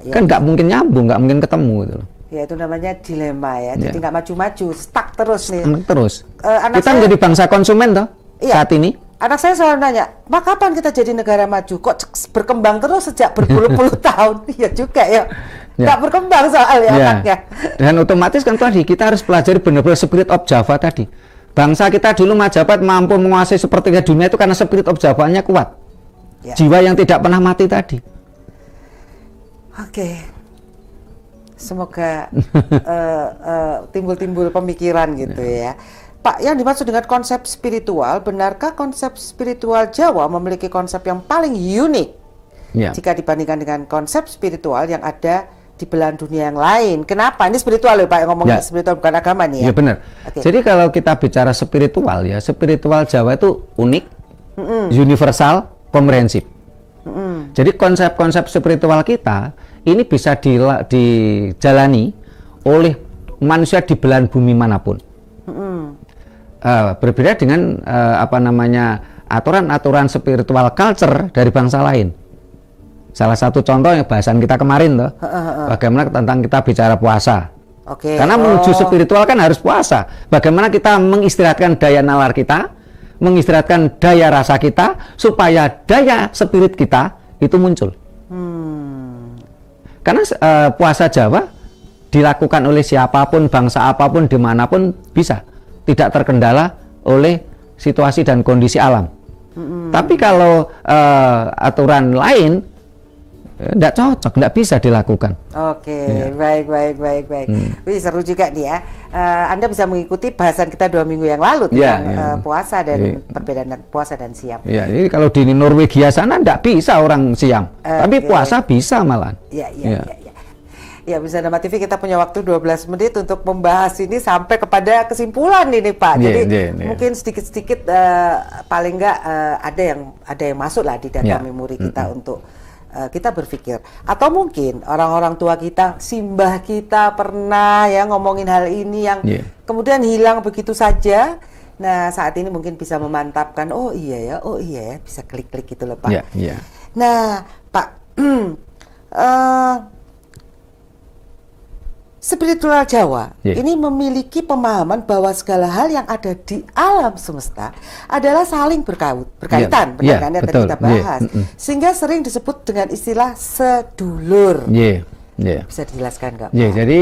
Kan nggak mungkin nyambung, nggak mungkin ketemu gitu loh. Ya itu namanya dilema ya. Jadi nggak maju-maju, stuck terus nih. Terus. Kita menjadi bangsa konsumen toh saat ini. Anak saya selalu nanya, "Mak, kapan kita jadi negara maju? Kok berkembang terus sejak berpuluh-puluh tahun?" Iya juga ya. Nggak berkembang soalnya anaknya. Dan otomatis kan tadi kita harus pelajari benar-benar spirit of Java tadi. Bangsa kita dulu Majapahit mampu menguasai sepertiga dunia itu karena spirit of Java-nya kuat. Jiwa yang tidak pernah mati tadi. Semoga timbul-timbul pemikiran gitu ya. Pak, yang dimaksud dengan konsep spiritual, benarkah konsep spiritual Jawa memiliki konsep yang paling unik jika dibandingkan dengan konsep spiritual yang ada di belahan dunia yang lain? Kenapa? Ini spiritual loh Pak, yang ngomongin spiritual bukan agama nih ya? Ya benar. Jadi kalau kita bicara spiritual ya, spiritual Jawa itu unik, universal, komprehensif. Jadi konsep-konsep spiritual kita ini bisa dijalani oleh manusia di belahan bumi manapun. Berbeda dengan aturan-aturan spiritual culture dari bangsa lain. Salah satu contoh yang bahasan kita kemarin tuh, bagaimana tentang kita bicara puasa. Karena menuju spiritual kan harus puasa. Bagaimana kita mengistirahatkan daya nalar kita, mengistirahatkan daya rasa kita, supaya daya spirit kita itu muncul. Karena puasa Jawa dilakukan oleh siapapun, bangsa apapun, dimanapun bisa, tidak terkendala oleh situasi dan kondisi alam. Tapi kalau aturan lain tidak cocok, tidak bisa dilakukan. Baik. Wih, seru juga nih ya. Anda bisa mengikuti bahasan kita 2 minggu yang lalu tentang puasa dan perbedaan puasa dan siam. Jadi kalau di Norwegia sana tidak bisa orang siam, tapi puasa bisa malah. Ya, bisa Nama TV kita punya waktu 12 menit untuk membahas ini sampai kepada kesimpulan ini Pak. Jadi mungkin sedikit-sedikit paling enggak ada yang masuk lah di data memori kita untuk kita berpikir. Atau mungkin orang-orang tua kita, simbah kita pernah ya ngomongin hal ini yang kemudian hilang begitu saja. Nah, saat ini mungkin bisa memantapkan, oh iya ya, bisa klik-klik gitu loh Pak. Nah, Pak, spiritual Jawa ini memiliki pemahaman bahwa segala hal yang ada di alam semesta adalah saling berkaitan, benar kan yang tadi kita bahas, sehingga sering disebut dengan istilah sedulur. Bisa dijelaskan nggak? Jadi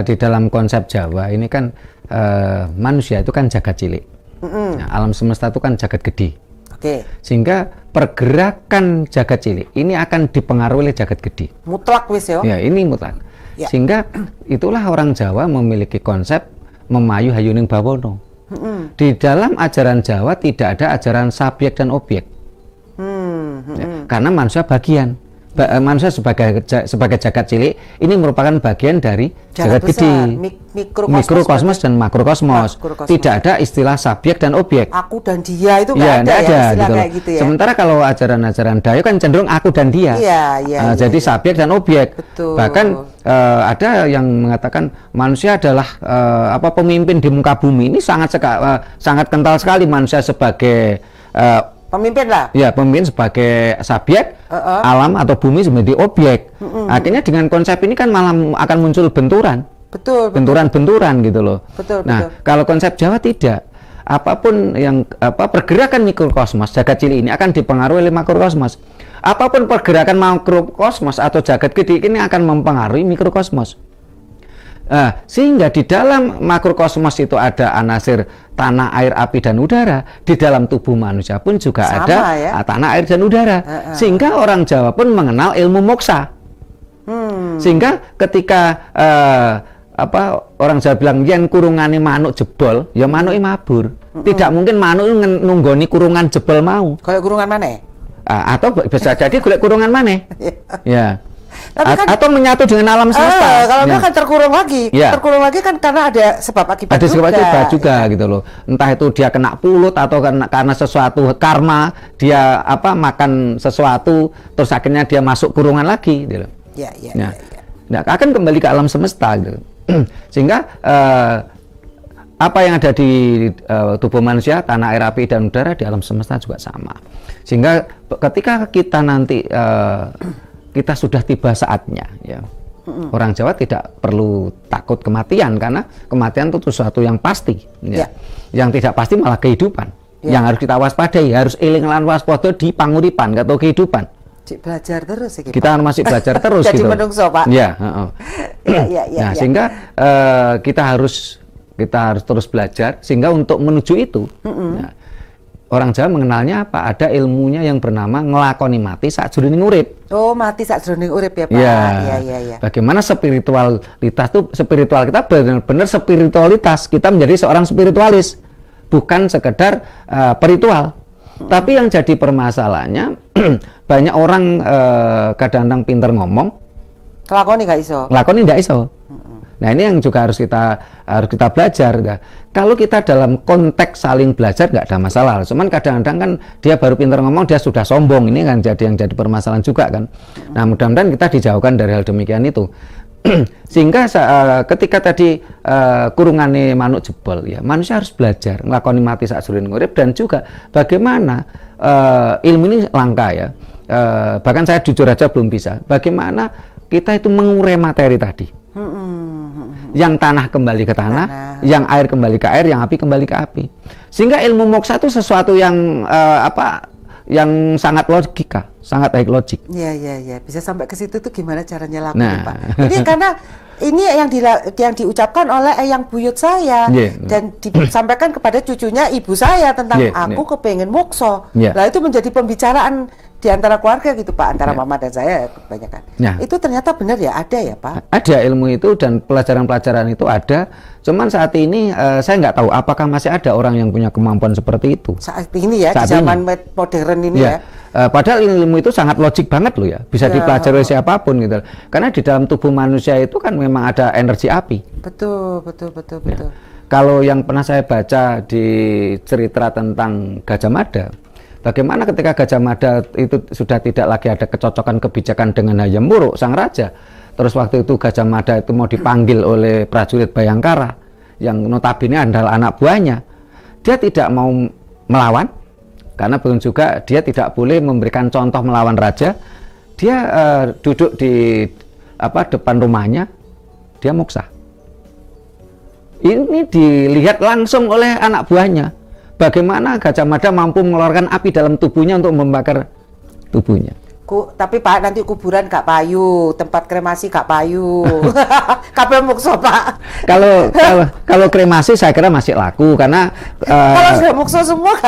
di dalam konsep Jawa ini kan manusia itu kan jagat cilik, alam semesta itu kan jagat gede. Sehingga pergerakan jagat cilik ini akan dipengaruhi oleh jagat gede. Mutlak wis yo. Ini mutlak. Sehingga itulah orang Jawa memiliki konsep memayu hayuning bawono. Di dalam ajaran Jawa tidak ada ajaran subjek dan objek. Karena manusia bagian. Manusia sebagai jagat cilik ini merupakan bagian dari jagat gede, mikrokosmos dan makrokosmos. Tidak ada istilah subjek dan objek. Aku dan dia itu nggak ada istilah kayak gitu ya. Sementara kalau ajaran-ajaran Dayo kan cenderung aku dan dia. Jadi subjek dan objek. Bahkan ada yang mengatakan manusia adalah pemimpin di muka bumi. Ini sangat kental sekali manusia sebagai pemimpin lah. Pemimpin sebagai subjek, alam atau bumi sebagai objek. Akhirnya dengan konsep ini kan malah akan muncul benturan. Benturan-benturan gitu loh. Kalau konsep Jawa tidak. Apapun yang pergerakan mikrokosmos jagat cilik ini akan dipengaruhi oleh makrokosmos. Apapun pergerakan makrokosmos atau jagat gede ini akan mempengaruhi mikrokosmos. Sehingga di dalam makrokosmos itu ada anasir tanah, air, api, dan udara. Di dalam tubuh manusia pun juga ada tanah, air, dan udara. Sehingga orang Jawa pun mengenal ilmu moksa. Sehingga ketika orang Jawa bilang yen kurungane manuk jebol, ya manuke mabur. Tidak mungkin manuk nunggoni kurungan jebol mau. Kayak kurungan mana? Atau bisa jadi golek kurungan mana? Atau menyatu dengan alam semesta. Kalau enggak kan terkurung lagi. Terkurung lagi kan karena ada sebab akibat juga gitu loh. Entah itu dia kena pulut atau karena sesuatu karma, dia makan sesuatu terus akhirnya dia masuk kurungan lagi gitu. Nah, akan kembali ke alam semesta gitu. Sehingga apa yang ada di tubuh manusia, tanah, air, api, dan udara di alam semesta juga sama. Sehingga ketika kita nanti kita sudah tiba saatnya ya. Orang Jawa tidak perlu takut kematian karena kematian itu sesuatu yang pasti ya. Yang tidak pasti malah kehidupan. Yang harus kita waspadai, harus eling lan waspada di panguripan atau kehidupan. Belajar terus ya, kita masih belajar terus jadi gitu. menungso, Pak. Sehingga kita harus terus belajar sehingga untuk menuju itu orang Jawa mengenalnya apa? Ada ilmunya yang bernama ngelakoni mati sakjroning urip. Oh, mati sakjroning urip ya, Pak. Ya. Iya. Bagaimana spiritualitas itu, spiritual kita benar-benar spiritualitas. Kita menjadi seorang spiritualis, bukan sekedar peritual. Tapi yang jadi permasalahannya banyak orang kadang-kadang pinter ngomong, Kelakoni gak iso. lakoni nggak iso. Nah, ini yang juga harus kita belajar. Nah, kalau kita dalam konteks saling belajar nggak ada masalah. Cuman kadang-kadang kan dia baru pintar ngomong, dia sudah sombong. Ini kan yang jadi permasalahan juga kan. Nah, mudah-mudahan kita dijauhkan dari hal demikian itu. Sehingga ketika tadi kurungannya manuk jebol, ya manusia harus belajar nglakoni mati sakjroning urip, dan juga bagaimana ilmu ini langka ya. Bahkan saya jujur aja belum bisa. Bagaimana kita itu mengurai materi tadi. Yang tanah kembali ke tanah, yang air kembali ke air, yang api kembali ke api. Sehingga ilmu moksha itu sesuatu yang yang sangat logika, sangat baik logik. Iya. Bisa sampai ke situ tuh gimana caranya lakukan, Pak? Ini karena ini yang diucapkan oleh Eyang Buyut saya dan disampaikan kepada cucunya ibu saya tentang aku kepengen moksha. Nah, itu menjadi pembicaraan di antara keluarga gitu, Pak, antara mama dan saya kebanyakan. Itu ternyata benar ya, ada ya, Pak? Ada ilmu itu dan pelajaran-pelajaran itu ada. Cuman saat ini saya nggak tahu apakah masih ada orang yang punya kemampuan seperti itu. Saat ini ya, di zaman modern ini ya. Padahal ilmu itu sangat logik banget loh ya, bisa dipelajari oleh siapapun gitu. Karena di dalam tubuh manusia itu kan memang ada energi api. Betul. Kalau yang pernah saya baca di cerita tentang Gajah Mada, bagaimana ketika Gajah Mada itu sudah tidak lagi ada kecocokan kebijakan dengan Hayam Wuruk sang raja. Terus waktu itu Gajah Mada itu mau dipanggil oleh prajurit Bayangkara yang notabene adalah anak buahnya. Dia tidak mau melawan karena belum juga dia tidak boleh memberikan contoh melawan raja. Dia duduk di depan rumahnya, dia moksha. Ini dilihat langsung oleh anak buahnya. Bagaimana Gajah Mada mampu mengeluarkan api dalam tubuhnya untuk membakar tubuhnya. Tapi Pak, nanti kuburan gak payu, tempat kremasi gak payu. Kabeh moksha, Pak. Kalau kremasi saya kira masih laku karena kalau sudah moksha semua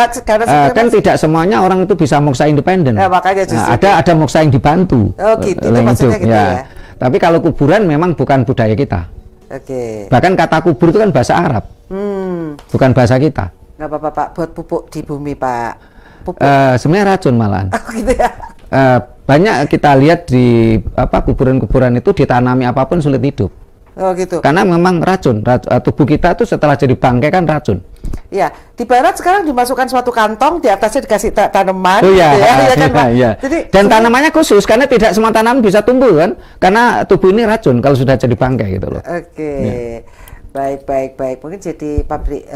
kan tidak semuanya orang itu bisa moksha independen. Makanya ada moksha yang dibantu. Oh gitu, itu maksudnya gitu ya. Tapi kalau kuburan memang bukan budaya kita. Bahkan kata kubur itu kan bahasa Arab. Bukan bahasa kita. Nggak apa-apa, Pak, buat pupuk di bumi, Pak. Sebenarnya racun malahan. Gitu ya. Banyak kita lihat di kuburan-kuburan itu ditanami apapun sulit hidup. Oh gitu. Karena memang racun. Tubuh kita tuh setelah jadi bangkai kan racun. Iya, di barat sekarang dimasukkan suatu kantong, di atasnya dikasih tanaman. Oh iya, gitu ya, kan, Pak? Iya. Jadi, dan tanamannya khusus karena tidak semua tanaman bisa tumbuh kan, karena tubuh ini racun kalau sudah jadi bangkai gitu loh. Ya. Baik. Mungkin jadi pabrik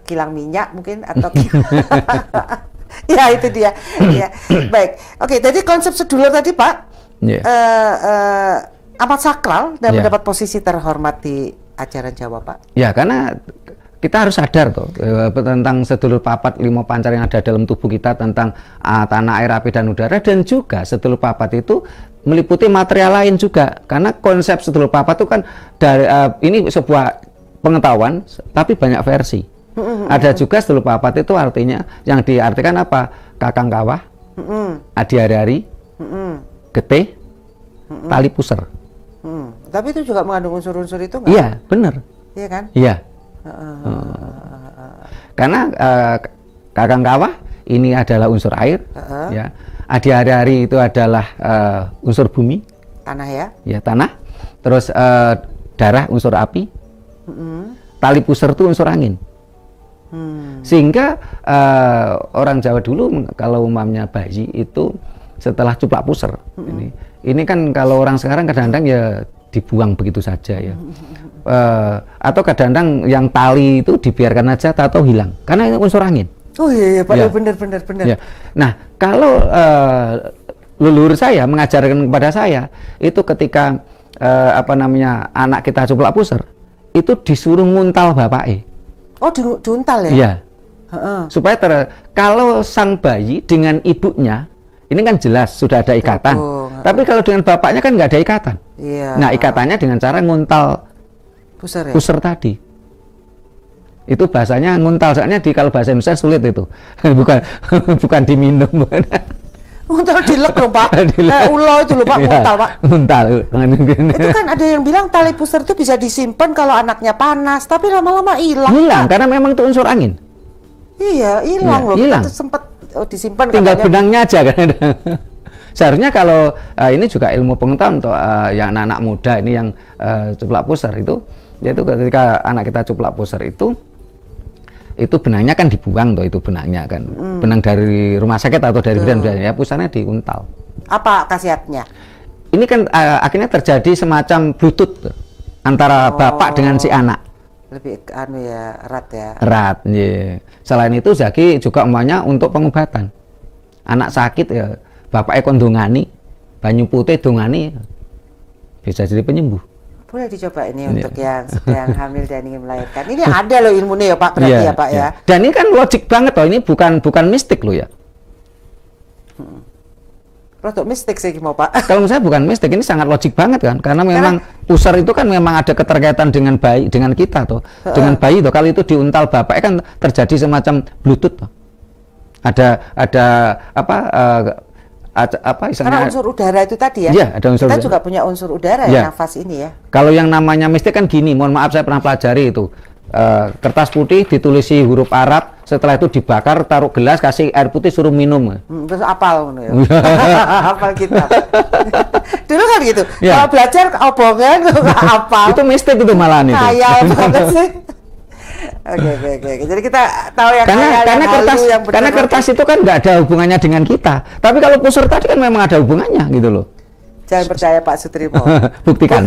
kilang minyak mungkin atau ya itu dia. Ya. Baik. Oke, jadi konsep sedulur tadi, Pak, amat sakral dan mendapat posisi terhormat di ajaran Jawa, Pak. Ya, karena kita harus sadar tuh tentang sedulur papat lima pancar yang ada dalam tubuh kita, tentang tanah, air, api, dan udara, dan juga sedulur papat itu meliputi material lain juga. Karena konsep sedulur papat itu kan dari ini sebuah pengetahuan tapi banyak versi. Ada juga sedulur papat itu artinya yang diartikan apa? Kakang kawah, adi hari-hari, getih, tali pusar. Tapi itu juga mengandung unsur-unsur itu nggak? Iya, benar. Iya kan? Iya. Karena kakang kawah ini adalah unsur air, ya. Adi hari-hari itu adalah unsur bumi, tanah ya? Ya, tanah. Terus darah unsur api, tali pusar itu unsur angin. Sehingga orang Jawa dulu kalau umamnya bayi itu setelah cuplak pusar, ini kan kalau orang sekarang kadang-kadang ya dibuang begitu saja ya. Atau kadang-kadang yang tali itu dibiarkan aja atau hilang karena unsur angin. Oh iya, Pak, ya. Benar. Ya. Nah, kalau leluhur saya mengajarkan kepada saya itu ketika anak kita cuplak pusar itu disuruh nguntal bapake. Oh, diuntal ya? Iya. Supaya kalau sang bayi dengan ibunya ini kan jelas sudah ada ikatan. Tapi kalau dengan bapaknya kan nggak ada ikatan. Iya. Nah, ikatannya dengan cara nguntal pusar tadi. Itu bahasanya nguntal, soalnya kalau bahasa Indonesia sulit itu. bukan bukan diminum. Nguntal dilek loh Pak. Ulo itu loh Pak, nguntal Pak. Nguntal. Itu kan ada yang bilang tali pusar itu bisa disimpan kalau anaknya panas, tapi lama-lama hilang. Hilang karena memang itu unsur angin. Iya, hilang loh. Hilang. Kita sempat disimpan. Tinggal katanya. benangnya aja kan. Seharusnya kalau ini juga ilmu pengetahuan untuk yang anak-anak muda ini yang cuplak pusar itu, yaitu ketika anak kita cuplak pusar itu benangnya kan dibuang tuh, itu benangnya kan benang dari rumah sakit atau dari bidan ya, pusarnya diuntal. Apa khasiatnya? Ini kan akhirnya terjadi semacam bluetooth tuh, antara bapak dengan si anak. Lebih erat ya. Erat, yeah. Selain itu Zaki juga umpamanya untuk pengobatan. Anak sakit ya, bapak ekon dongani, banyu putih dongani, bisa jadi penyembuh. Boleh dicoba ini untuk yang sedang hamil dan ingin melahirkan. Ini ada loh ilmunya ya Pak, berarti ya Pak ya. Dan ini kan logik banget loh, ini bukan mistik loh ya. Produk mistik sih mau Pak. Kalau misalnya bukan mistik, ini sangat logik banget kan, karena memang pusar itu kan memang ada keterkaitan dengan bayi, dengan kita tuh, dengan bayi tuh. Kalau itu diuntal bapak kan terjadi semacam bluetooth tuh. Ada apa karena unsur udara itu tadi ya. Iya, ada unsur kita udara. juga punya unsur udara ya, nafas ini ya. Kalau yang namanya mistik kan gini, mohon maaf saya pernah pelajari itu. Kertas putih ditulisi huruf Arab, setelah itu dibakar, taruh gelas, kasih air putih, suruh minum. Terus apal ya. Apal kita. Dulu kan gitu. Ya. Kalau belajar obongan nggak apal. Itu mistik itu malahan itu. Khayal banget sih. Oke. Jadi kita tahu yang karena kertas itu kan nggak ada hubungannya dengan kita. Tapi kalau pusar tadi kan memang ada hubungannya gitu loh. Jangan percaya Pak Sutrimo. Buktikan.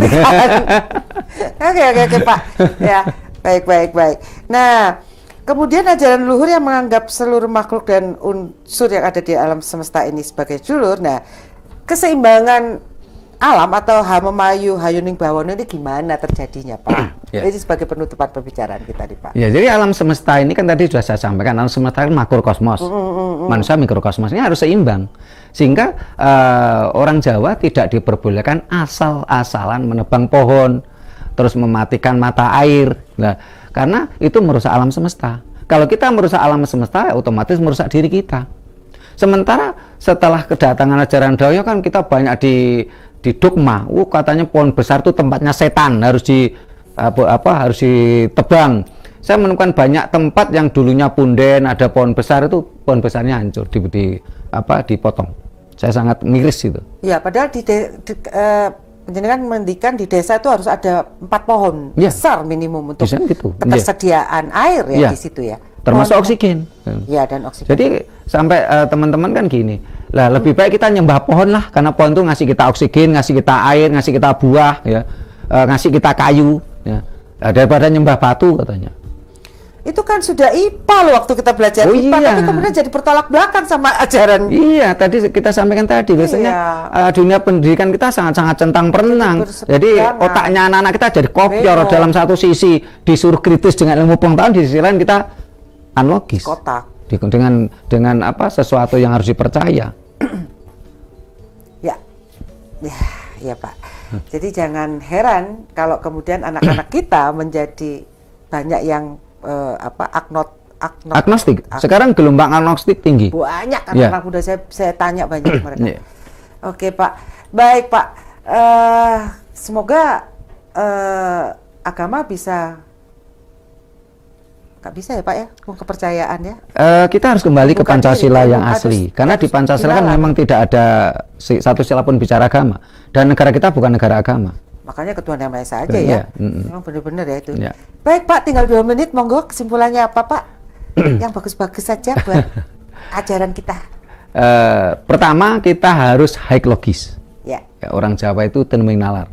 Oke Pak. Ya, baik. Nah, kemudian ajaran luhur yang menganggap seluruh makhluk dan unsur yang ada di alam semesta ini sebagai dulur. Nah, keseimbangan alam atau Hamemayu Hayuning Bawono ini gimana terjadinya Pak? Ya. Ini sebagai penutupan pembicaraan kita nih Pak. Ya, jadi alam semesta ini kan tadi sudah saya sampaikan, alam semesta kan makrokosmos. Manusia mikrokosmos ini harus seimbang. Sehingga orang Jawa tidak diperbolehkan asal-asalan menebang pohon, terus mematikan mata air. Nah, karena itu merusak alam semesta. Kalau kita merusak alam semesta, otomatis merusak diri kita. Sementara setelah kedatangan ajaran Daonya kan kita banyak di dogma, katanya pohon besar itu tempatnya setan, harus harus ditebang. Saya menemukan banyak tempat yang dulunya punden, ada pohon besar, itu pohon besarnya hancur, dipotong. Saya sangat miris itu. Ya, padahal penjenengan mendikan di desa itu harus ada 4 pohon besar minimum untuk gitu. ketersediaan air ya di situ ya. Termasuk oksigen. Ya, dan oksigen. Jadi sampai teman-teman kan gini, lah lebih baik kita nyembah pohon lah, karena pohon itu ngasih kita oksigen, ngasih kita air, ngasih kita buah, ya, ngasih kita kayu, ya, daripada nyembah batu katanya. Itu kan sudah IPA loh waktu kita belajar IPA, tapi kemudian jadi bertolak belakang sama ajaran. Iya, tadi kita sampaikan tadi, biasanya dunia pendidikan kita sangat-sangat centang perenang. Jadi otaknya anak-anak kita jadi kopior dalam satu sisi, disuruh kritis dengan ilmu pengetahuan, di sisi lain kita unlogis. Kotak. Dengan sesuatu yang harus dipercaya. Ya Pak. Jadi jangan heran kalau kemudian anak-anak kita menjadi banyak yang agnostik. Sekarang gelombang agnostik tinggi. Banyak anak-anak muda saya tanya banyak mereka. Oke Pak. Baik Pak. Semoga agama bisa. Nggak bisa ya Pak ya, kepercayaan ya. Kita harus kembali ke Pancasila yang asli, karena di Pancasila kan memang tidak ada satu sila pun bicara agama, dan negara kita bukan negara agama. Makanya Ketuhanan Yang Maha Esa aja ya. Memang benar-benar ya itu. Baik Pak, tinggal 2 menit, monggo kesimpulannya apa Pak? Yang bagus-bagus saja buat ajaran kita. Pertama, kita harus high logis. Ya, orang Jawa itu teneming nalar.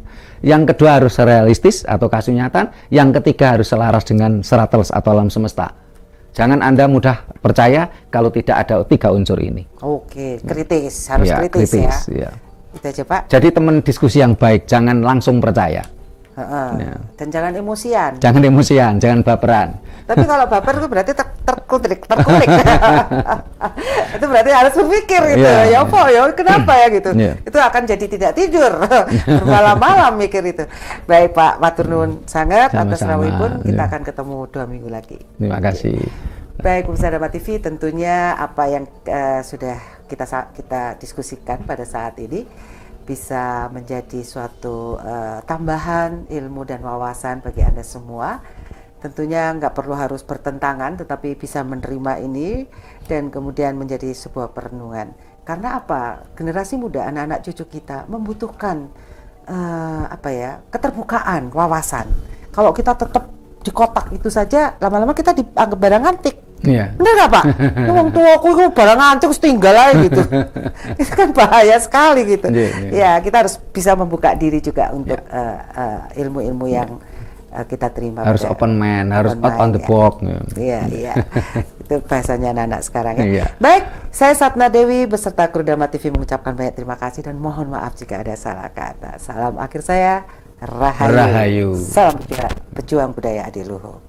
Yang kedua harus realistis atau kasunyatan. Yang ketiga harus selaras dengan seratus atau alam semesta. Jangan Anda mudah percaya kalau tidak ada 3 unsur ini. Oke, kritis, harus kritis ya. Itu aja Pak. Jadi teman diskusi yang baik, jangan langsung percaya. Dan jangan emosian. Jangan emosian, jangan baperan. Tapi kalau baper itu berarti terkulik. Itu berarti harus berpikir gitu. Ya apa ya, kenapa ya gitu. Itu akan jadi tidak tidur bermalam-malam mikir itu. Baik Pak, matur nuwun sangat atas rawuhipun. Kita akan ketemu 2 minggu lagi. Terima kasih. Baik pemirsa Dharma TV, tentunya apa yang sudah kita diskusikan pada saat ini bisa menjadi suatu tambahan ilmu dan wawasan bagi Anda semua. Tentunya nggak perlu harus bertentangan, tetapi bisa menerima ini dan kemudian menjadi sebuah perenungan. Karena apa? Generasi muda, anak-anak cucu kita membutuhkan keterbukaan, wawasan. Kalau kita tetap di kotak itu saja, lama-lama kita dianggap barang antik. Iya. Bener nggak Pak? Ngomong tua aku itu barang antik terus tinggal aja gitu. Itu kan bahaya sekali gitu. Ya, kita harus bisa membuka diri juga untuk ilmu-ilmu yang kita terima. Harus open mind, harus out on the box. Iya. Itu bahasanya anak-anak sekarang ya. Baik, saya Satna Dewi beserta kru Dharma TV mengucapkan banyak terima kasih dan mohon maaf jika ada salah kata. Salam akhir saya, Rahayu. Rahayu. Salam pejuang budaya adiluhur.